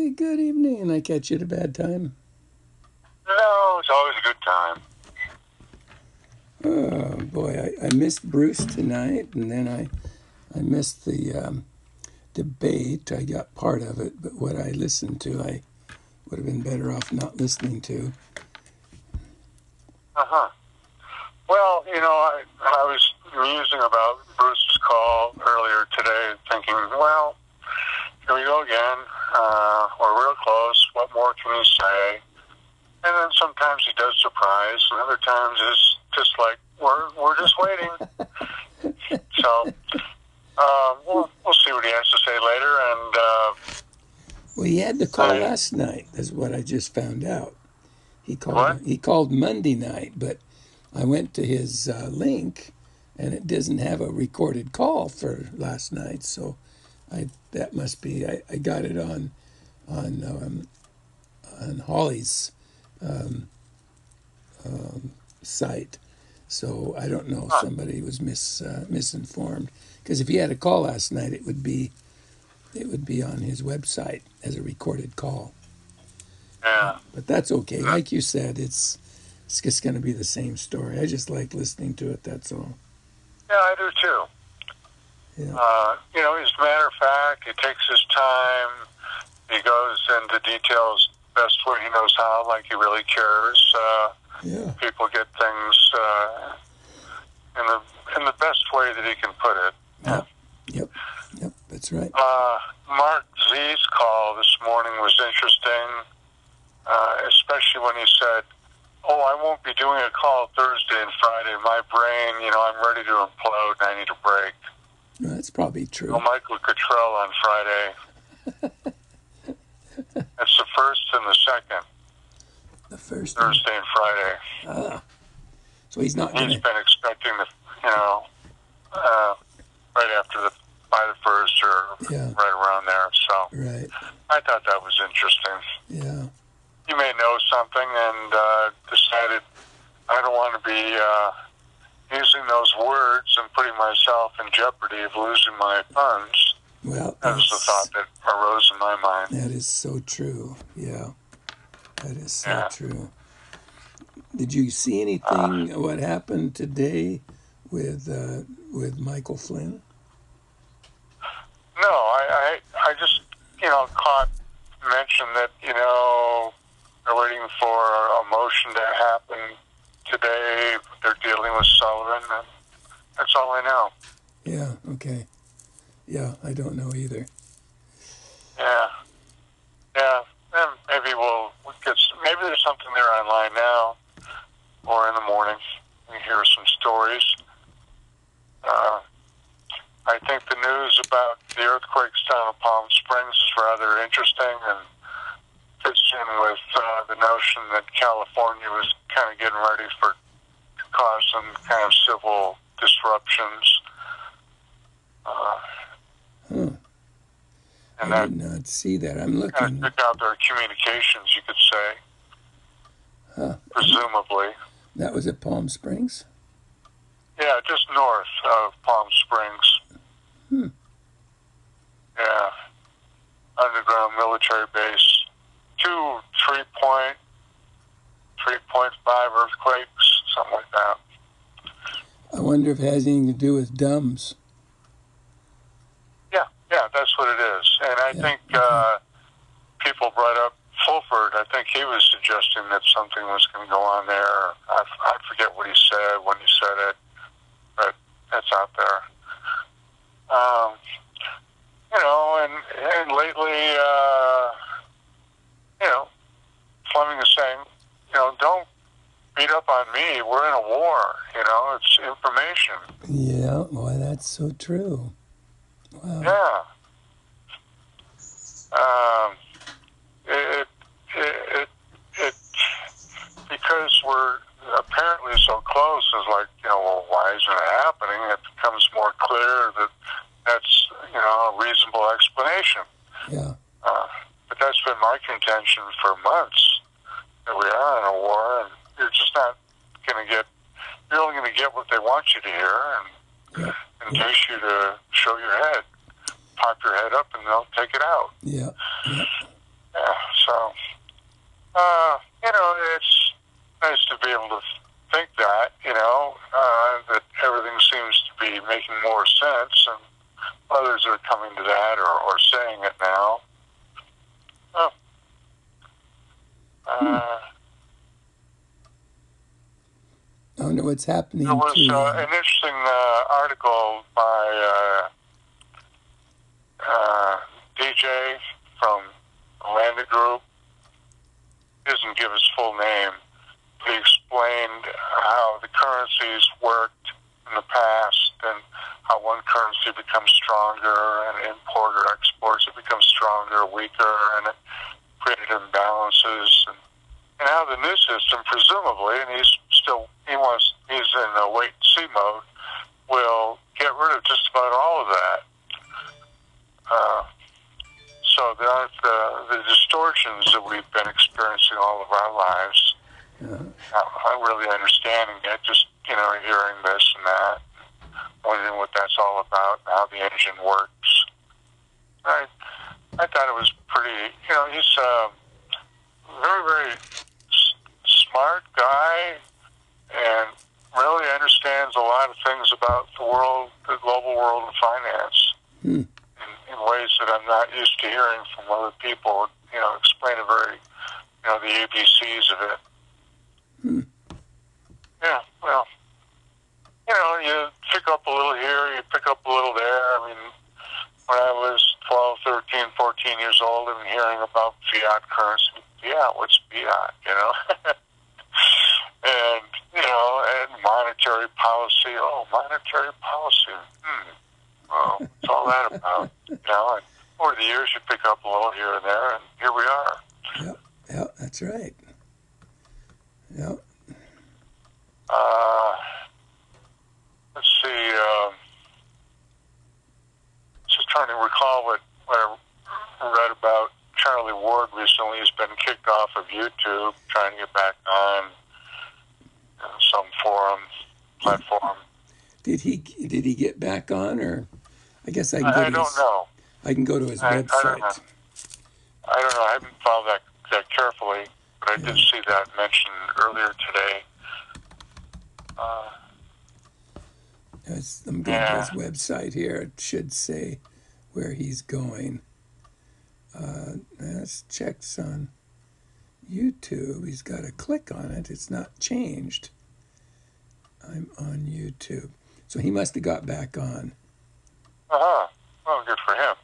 Hey, good evening. And I catch you at a bad time? No, it's always a good time. Oh, boy. I missed Bruce tonight, and then I missed the debate. I got part of it, but what I listened to, I would have been better off not listening to. Uh-huh. Well, I was musing about Bruce's call earlier today, thinking, well, here we go again. We're real close. What more can you say? And then sometimes he does surprise, and other times it's just like, we're just waiting. So, we'll see what he has to say later. And Well, he had the call last night, is what I just found out. He what? called Monday night, but I went to his link, and it doesn't have a recorded call for last night. So, that must be I got it on Holly's site. So I don't know if somebody was misinformed. Because if he had a call last night, it would be on his website as a recorded call. Yeah. But that's okay. Like you said, it's just going to be the same story. I just like listening to it. That's all. Yeah, I do too. Yeah. As a matter of fact, he takes his time. He goes into details best way he knows how, like he really cares. Yeah. People get things in the best way that he can put it. Yep. That's right. MarkZ's call this morning was interesting, especially when he said, "Oh, I won't be doing a call Thursday and Friday. My brain, I'm ready to implode and I need a break." Well, that's probably true. Michael Cottrell on Friday. It's the first and the second. The first Thursday and Friday. So he's not. He's been expecting right after by the first or right around there. So right. I thought that was interesting. Yeah. He may know something and decided I don't want to be using those words and putting myself in jeopardy of losing my funds. Well, that was the thought that arose in my mind. That is so true. Yeah, that is so true. Did you see anything? What happened today with Michael Flynn? No, I just caught mention that they're waiting for a motion to happen today. They're dealing with Sullivan, and that's all I know. Yeah. Okay. Yeah, I don't know either. Yeah. And maybe we'll get. Maybe there's something there online now, or in the morning. We hear some stories. I think the news about the earthquakes down in Palm Springs is rather interesting and fits in with the notion that California was kind of getting ready to cause some kind of civil disruptions. And I did not see that. I'm looking. Kind of took out their communications, you could say. Presumably. That was at Palm Springs? Yeah, just north of Palm Springs. Yeah. Underground military base. 2 3.5 earthquakes, something like that. I wonder if it has anything to do with DUMBs. Yeah, that's what it is. And I think people brought up Fulford. I think he was suggesting that something was going to go on there. I forget what he said when he said it, but that's out there. And lately, Fleming is saying, don't beat up on me. We're in a war. It's information. Yeah, boy, that's so true. Wow. Yeah. Because we're apparently so close, is like, well, why isn't it happening? It becomes more clear that that's, a reasonable explanation. Yeah. But that's been my contention for months, that we are in a war, and you're just not going to you're only going to get what they want you to hear, and induce you to show your head, pop your head up, and they'll take it out. Yeah. So, it's nice to be able to think that, that everything seems to be making more sense, and others are coming to that or saying it now. Oh. I don't know what's happening. There was an interesting article by DJ from Atlantic Group. He doesn't give his full name. He explained how the currencies worked in the past and how one currency becomes stronger and import or exports, it becomes stronger, weaker, and it created imbalances. And how the new system, presumably, and he's in a wait and see mode, will get rid of just about all of that. So there aren't the distortions that we've been experiencing all of our lives. I'm really understanding it, just, hearing this and that, wondering what that's all about, how the engine works. I thought it was pretty, he's a very, very smart guy and really understands a lot of things about the global world of finance in ways that I'm not used to hearing from other people, explain it very, the ABCs of it. Yeah, well, you pick up a little here, you pick up a little there. I mean, when I was 12, 13, 14 years old and hearing about fiat currency, what's fiat, and, and monetary policy. Oh, monetary policy. Well, what's all that about? And over the years you pick up a little here and there, and here we are. Yep, that's right. Yep. Let's see. Just trying to recall what I read about Charlie Ward recently. He's been kicked off of YouTube, trying to get back on some forum platform. Did he get back on, or I guess I don't know. I can go to his website. I don't know. I haven't followed that carefully, but I did see that mentioned earlier today. I'm going to his website here. It should say where he's going. Let's check on YouTube. He's got to click on it. It's not changed. I'm on YouTube. So he must have got back on. Well, good for him.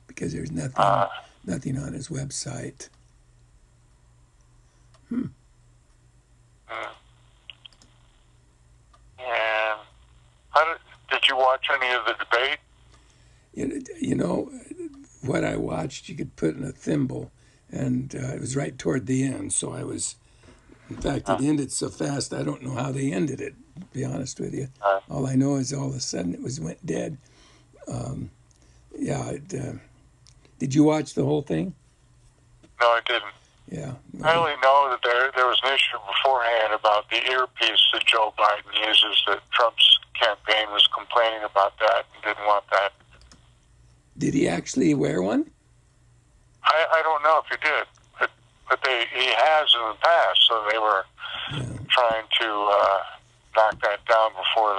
Because there's nothing on his website. And did you watch any of the debate? What I watched, you could put in a thimble, and it was right toward the end. So I was, in fact, it ended so fast, I don't know how they ended it, to be honest with you. All I know is all of a sudden it went dead. Did you watch the whole thing? No, I didn't. Yeah. I only know that there was an issue beforehand about the earpiece that Joe Biden uses, that Trump's campaign was complaining about that and didn't want that. Did he actually wear one? I don't know if he did, but he has in the past, so they were trying to knock that down before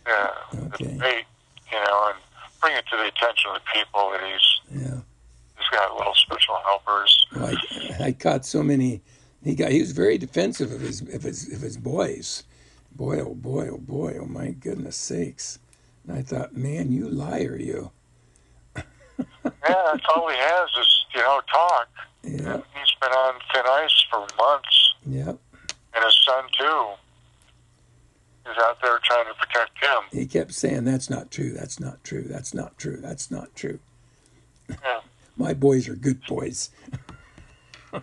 the debate, and bring it to the attention of the people that he's got little special helpers. Well, I caught so many. He was very defensive of his boys. Boy, oh boy, oh boy, oh my goodness sakes! And I thought, man, you liar, you. That's all he has is talk. Yeah. And he's been on thin ice for months. Yep. And his son too. He's out there trying to protect him. He kept saying, "That's not true. That's not true. That's not true. That's not true." Yeah. My boys are good boys. Yeah,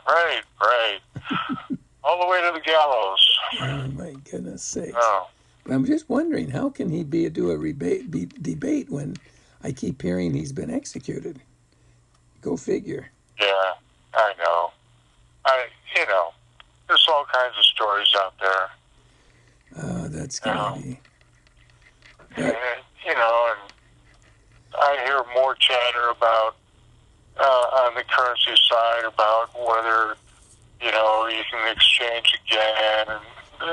right. All the way to the gallows. Oh my goodness sakes! Oh. But I'm just wondering, how can he do a debate when I keep hearing he's been executed? Go figure. Yeah, I know. There's all kinds of stories out there. That's gonna be. And I hear more chatter about on the currency side about whether, you can exchange again, and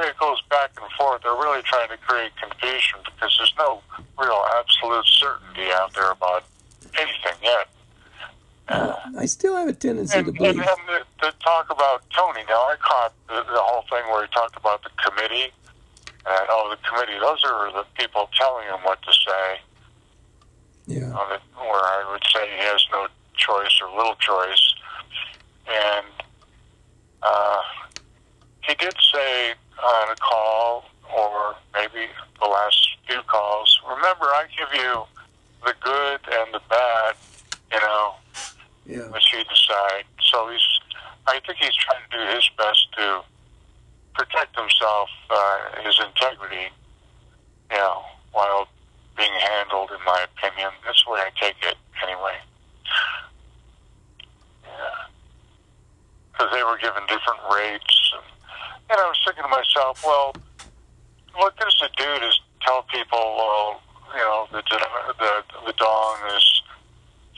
it goes back and forth. They're really trying to create confusion because there's no real absolute certainty out there about anything yet. I still have a tendency to believe. And the talk about Tony, now I caught the whole thing where he talked about the committee, and the committee, those are the people telling him what to say. Yeah. Where I would say he has no choice or little choice. And he did say on a call, or maybe the last few calls, remember, I give you the good and the bad, Yeah. which you decide. So I think he's trying to do his best to protect himself, his integrity, while being handled, in my opinion. That's the way I take it, anyway. Yeah. Because they were given different rates. And I was thinking to myself, well, what this would do is tell people, well, the dong is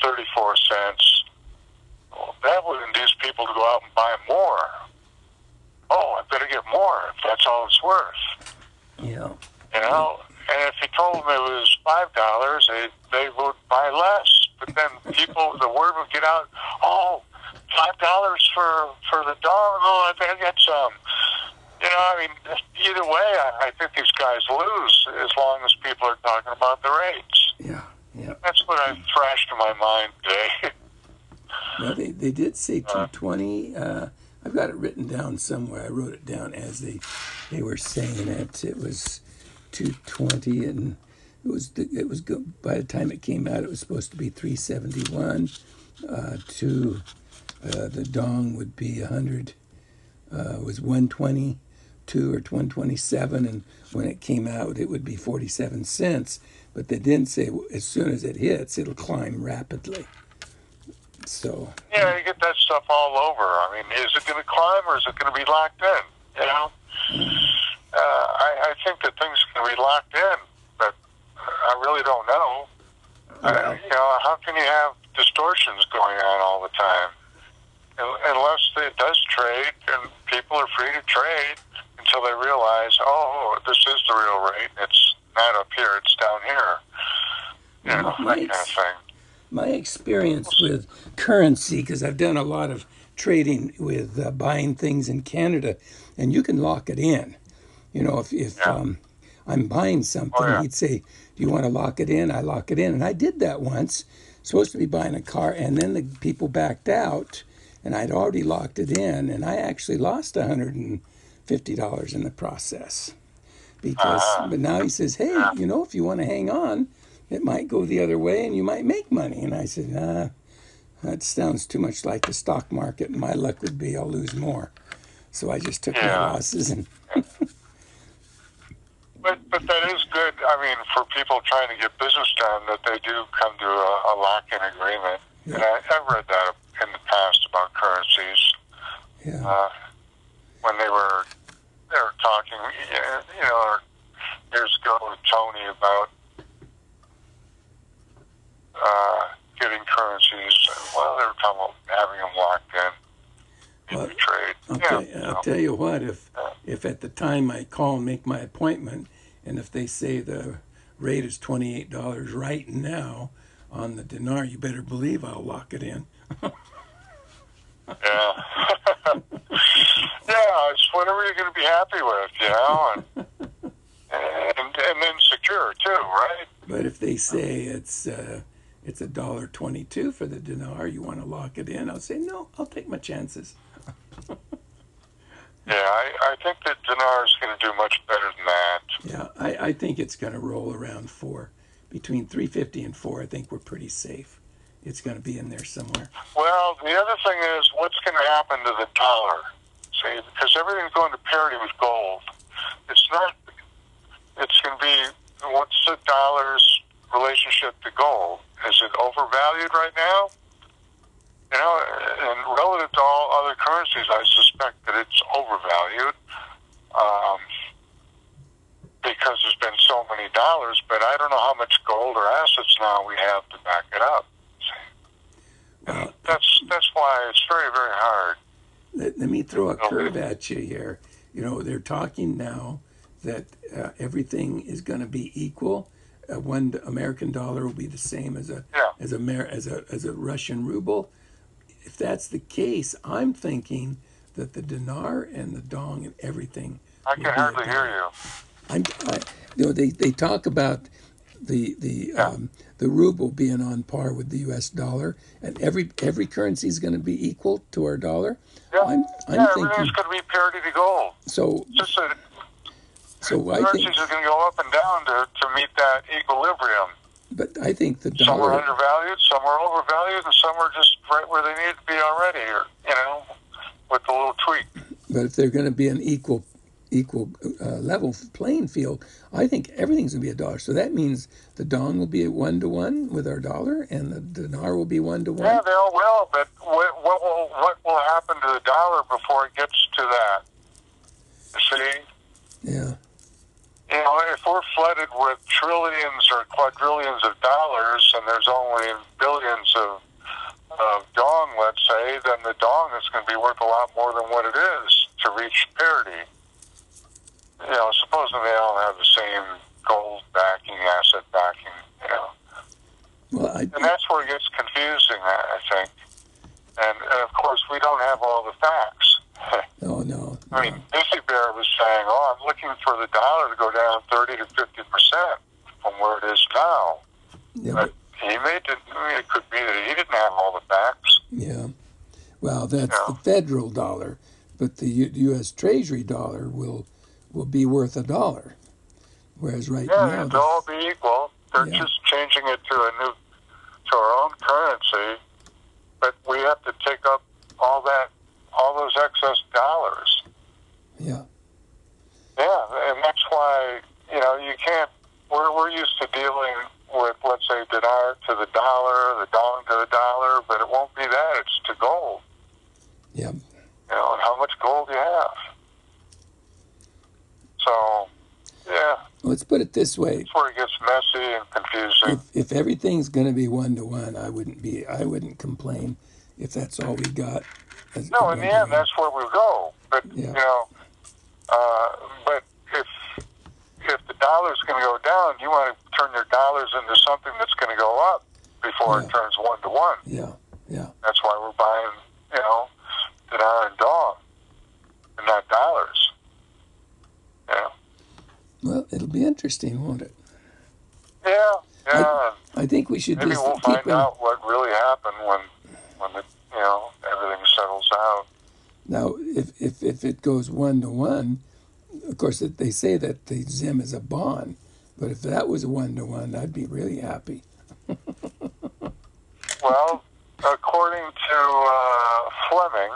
34 cents. Well, that would induce people to go out and buy more. Oh, I better get more if that's all it's worth. Yeah. And if he told them it was $5, they would buy less. But then the word would get out, $5 for the dog. Oh, I better get some. Either way, I think these guys lose as long as people are talking about the rates. Yeah. Yeah. That's what I flashed in my mind today. Well, they did say 220. I've got it written down somewhere. I wrote it down as they were saying it. It was 220, and it was good. By the time it came out, it was supposed to be 371. The dong would be 100. Was 122 or 127, and when it came out, it would be 47 cents. But they didn't say as soon as it hits, it'll climb rapidly. So yeah, you get that stuff all over. I mean, is it going to climb or is it going to be locked in? I think that things are going to be locked in, but I really don't know. How can you have distortions going on all the time? Unless it does trade, and people are free to trade until they realize, this is the real rate. It's not up here, it's down here. That kind of thing. My experience with currency, because I've done a lot of trading with buying things in Canada, and you can lock it in. If I'm buying something, he'd say, do you want to lock it in? I lock it in. And I did that once. Supposed to be buying a car, and then the people backed out, and I'd already locked it in, and I actually lost $150 in the process. But now he says, hey, if you want to hang on, it might go the other way and you might make money. And I said, that sounds too much like the stock market, and my luck would be I'll lose more. So I just took my losses. But that is good, for people trying to get business done, that they do come to a lock-in agreement. Yeah. And I've read that in the past about currencies. Yeah. When they were talking, years ago with Tony about getting currencies. Well, they were talking about having them locked in the trade. I'll tell you what, if at the time I call and make my appointment, and if they say the rate is $28 right now on the dinar, you better believe I'll lock it in. Yeah. Yeah, it's whatever you're going to be happy with, and then secure too, right? But if they say it's $1.22 for the dinar, you want to lock it in, I'll say, no, I'll take my chances. Yeah, I think that dinar is going to do much better than that. Yeah, I think it's going to roll around 4. Between 350 and 4, I think we're pretty safe. It's going to be in there somewhere. Well, the other thing is, what's going to happen to the dollar? See, because everything's going to parity with gold. It's going to be, what's the dollar's relationship to gold? Is it overvalued right now? And relative to all other currencies, I suspect that it's overvalued because there's been so many dollars, but I don't know how much gold or assets now we have to back it up. that's why it's very, very hard. Let me throw a curve at you here. They're talking now that everything is going to be equal. One American dollar will be the same as a Russian ruble. If that's the case, I'm thinking that the dinar and the dong and everything. I can hardly hear you. They talk about the ruble being on par with the U.S. dollar, and every currency is going to be equal to our dollar. Yeah, I'm everything's going to be parity to gold. So I currencies think are going to go up and down to meet that equilibrium. But I think the Some dollar. are undervalued, some are overvalued, and some are just right where they need to be already, or with a little tweak. But if they're going to be an equal level playing field, I think everything's going to be a dollar. So that means the dong will be a 1-to-1 with our dollar, and the dinar will be 1-to-1. Yeah, they all will. But what will happen to the dollar before it gets to that? You see? Yeah. If we're flooded with trillions or quadrillions of dollars, and there's only billions of dong, let's say, then the dong is going to be worth a lot more than what it is to reach parity. Supposing they all have the same gold backing, asset backing, And that's where it gets confusing, I think. And of course, we don't have all the facts. No. I mean, Busy Bear was saying, I'm looking for the dollar to go down 30 to 50% from where it is now. Yeah, but it could be that he didn't have all the facts. Yeah. Well, that's the federal dollar, but the U.S. Treasury dollar will be worth $1, whereas now they'll all be equal. They're just changing it to our own currency, but we have to take up all those excess dollars. Yeah. Yeah, and that's why you can't. We're used to dealing with, let's say, dinar to the dollar, the dong to the dollar, but it won't be that. It's to gold. Yeah. And how much gold you have. So, yeah. Let's put it this way. That's where it gets messy and confusing. If everything's going to be 1-to-1, I wouldn't complain if that's all we got. No, in the end, that's where we go. But but if the dollar's going to go down, you want to turn your dollars into something that's going to go up before it turns 1-to-1. Yeah. That's why we're buying, dinar and dong, and not dollars. Yeah. Well, it'll be interesting, won't it? Yeah. I think we should maybe just we'll find out what really happened when everything settles out. Now, if it goes 1-to-1, of course they say that the ZIM is a bond, but if that was a 1-to-1, I'd be really happy. Well, according to Fleming,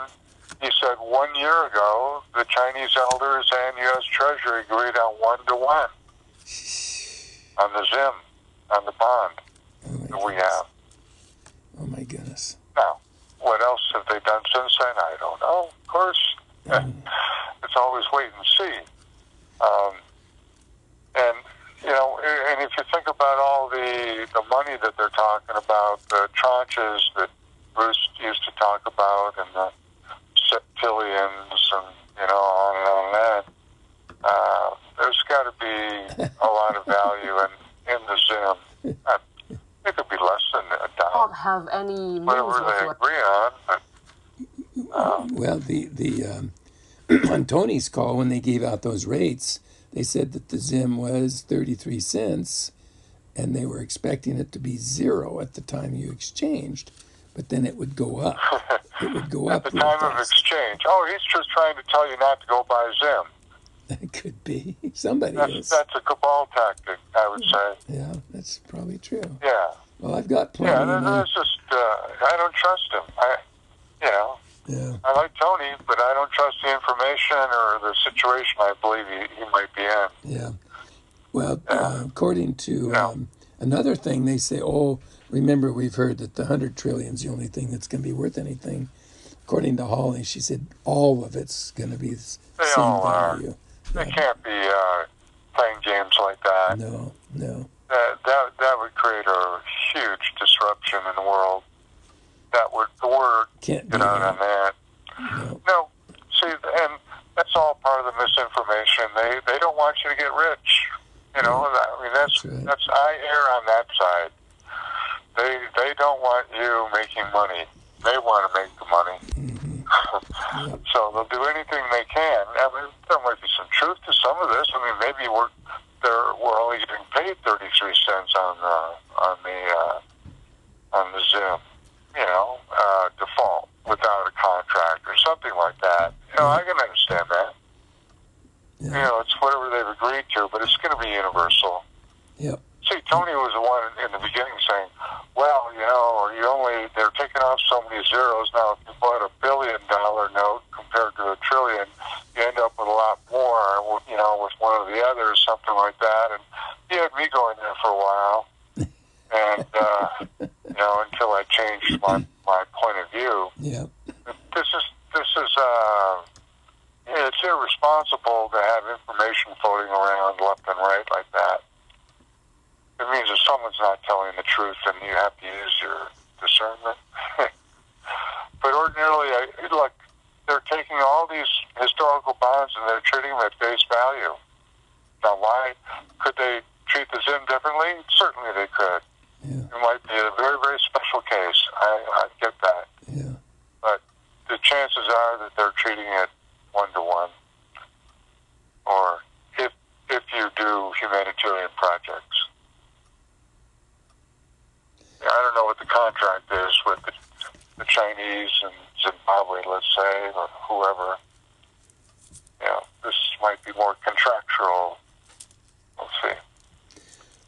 he said 1 year ago the Chinese elders and U.S. Treasury agreed on 1-to-1 on the ZIM, on the bond that we have. Oh my goodness! Now, what else have they done since then? I don't know. Of course, it's always wait and see. And if you think about all the money that they're talking about, the tranches that Bruce used to talk about, and the septillions, and on and on and on, there's got to be a lot of value in the ZIM. It could be less than $1. Don't have any whatever they agree on. But, well, on Tony's call, when they gave out those rates, they said that the ZIM was 33 cents, and they were expecting it to be 0 at the time you exchanged, but then it would go up. It would go up at the time of exchange. Oh, he's just trying to tell you not to go buy ZIM. It could be. Somebody is. That's a cabal tactic, I would say. Yeah, that's probably true. Yeah. Well, I've got plenty. Yeah, it's just, I don't trust him. I like Tony, but I don't trust the information or the situation I believe he might be in. Yeah. Well, according to another thing, they say, remember, we've heard that the 100 trillion is the only thing that's going to be worth anything. According to Holly, she said all of it's going to be the same value. They can't be playing games like that. No. That would create a huge disruption in the world. The word Can't get do out on that. that. No. No, see, and that's all part of the misinformation. They don't want you to get rich. You know, I mean That's right. that's I err on that side. They don't want you making money. They want to make the money. Yep. So they'll do anything they can. I mean, there might be some truth to some of this. I mean, maybe we're only getting paid 33 cents on the Zoom, you know, default without a contract or something like that. You know, I can understand that. Yeah. You know, it's whatever they've agreed to, but it's going to be universal. Yep. See, Tony was the one in the beginning saying, well, you know, they're taking off so many zeros. Now, if you bought $1 billion note compared to $1 trillion, you end up with a lot more, you know, with one of the others, something like that. And he had me going there for a while. And, you know, until I changed my point of view. Yep. This is it's irresponsible to have information floating around left and right like that. It means if someone's not telling the truth, then you have to use your discernment. But ordinarily, look, they're taking all these historical bonds and they're treating them at face value. Now, why could they treat the Zim differently? Certainly they could. Yeah. It might be a very, very special case. I get that. Yeah. But the chances are that they're treating it one-to-one. Or if you do humanitarian projects. I don't know what the contract is with the Chinese and Zimbabwe, let's say, or whoever. You know, this might be more contractual. We'll see.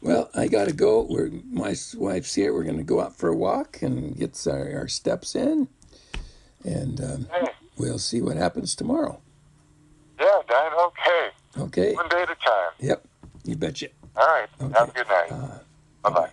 Well, I got to go. My wife's here. We're going to go out for a walk and get our steps in. And Hey. We'll see what happens tomorrow. Yeah, Dan, okay. Okay. One day at a time. Yep. You betcha. All right. Okay. Have a good night. Bye-bye.